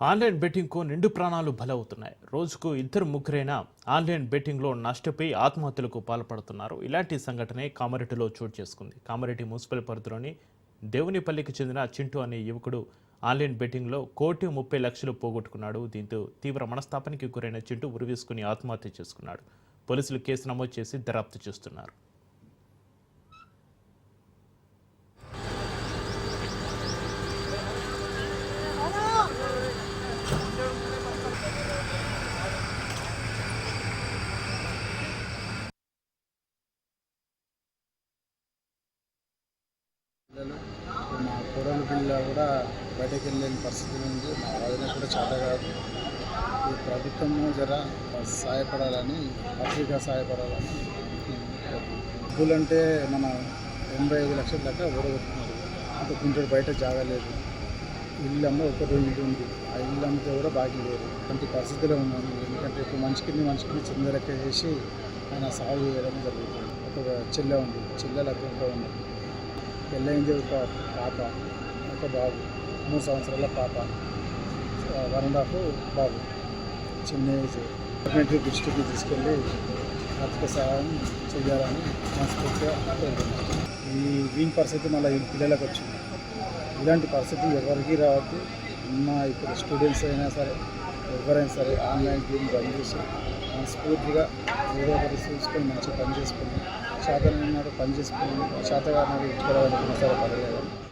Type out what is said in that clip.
Online బెట్టింగ్కు నిండు ప్రాణాలు బలవుతున్నాయి. రోజుకు ఇద్దరు ముగ్గురైనా ఆన్లైన్ బెట్టింగ్లో నష్టపోయి ఆత్మహత్యలకు పాల్పడుతున్నారు. ఇలాంటి సంఘటనే కామారెడ్డిలో చోటు చేసుకుంది. కామారెడ్డి మున్సిపల్ పరిధిలోని దేవునిపల్లికి చెందిన చింటూ అనే యువకుడు ఆన్లైన్ బెట్టింగ్లో 1,30,00,000 పోగొట్టుకున్నాడు. దీంతో తీవ్ర మనస్తాపానికి గురైన చింటూ ఉరివేసుకుని ఆత్మహత్య చేసుకున్నాడు. పోలీసులు కేసు నమోదు చేసి దర్యాప్తు చేస్తున్నారు. మా కోడలి పిల్ల కూడా బయటకు వెళ్ళలేని పరిస్థితి ఉంది. మా వదిన కూడా చేత కాదు. ఈ ప్రభుత్వం జర సహాయపడాలని, పత్రికా సహాయపడాలని. డబ్బులంటే మన 85 లక్షల దాకా ఓడగొట్టుకున్నారు. అంత గుంటూరు బయట జాగలేదు. ఇల్లు అమ్మ ఒక ఇల్లు ఉంది. ఆ ఇల్లు అమ్మితే కూడా బాకీ లేదు. అలాంటి పరిస్థితిలో ఉన్నాను. ఎందుకంటే ఇప్పుడు మనిషికి చిందలెక్క చేసి ఆయన సాగు చేయడం జరుగుతుంది. ఒక చెల్లె ఉంది, చెల్లెలు అక్కడ ఉంది. పెళ్ళైంది ఒక పాప, ఒక బాబు, 3 సంవత్సరాల పాప, 1.5 బాబు, చిన్న ఏజ్. గవర్నమెంట్ దృష్టికి తీసుకెళ్ళి ఆర్థిక సహాయం చేయాలని మనస్ఫూర్తిగా కోరుతున్నాను. దీని పరిస్థితి మళ్ళీ ఈ పిల్లలకు వచ్చింది. ఇలాంటి పరిస్థితి ఎవరికి రావద్దు. ఇప్పుడు స్టూడెంట్స్ అయినా సరే, ఎవరైనా సరే ఆన్లైన్ గేమ్ బంద్ చేసి మనస్ఫూర్తిగా ఏదో ఒకటి చూసుకొని మంచిగా పని చేసుకుని, శాతనైనాడు పని చేసుకుని, శాతగారినాడు ఇక్కడ సరే పర్వాలేదు.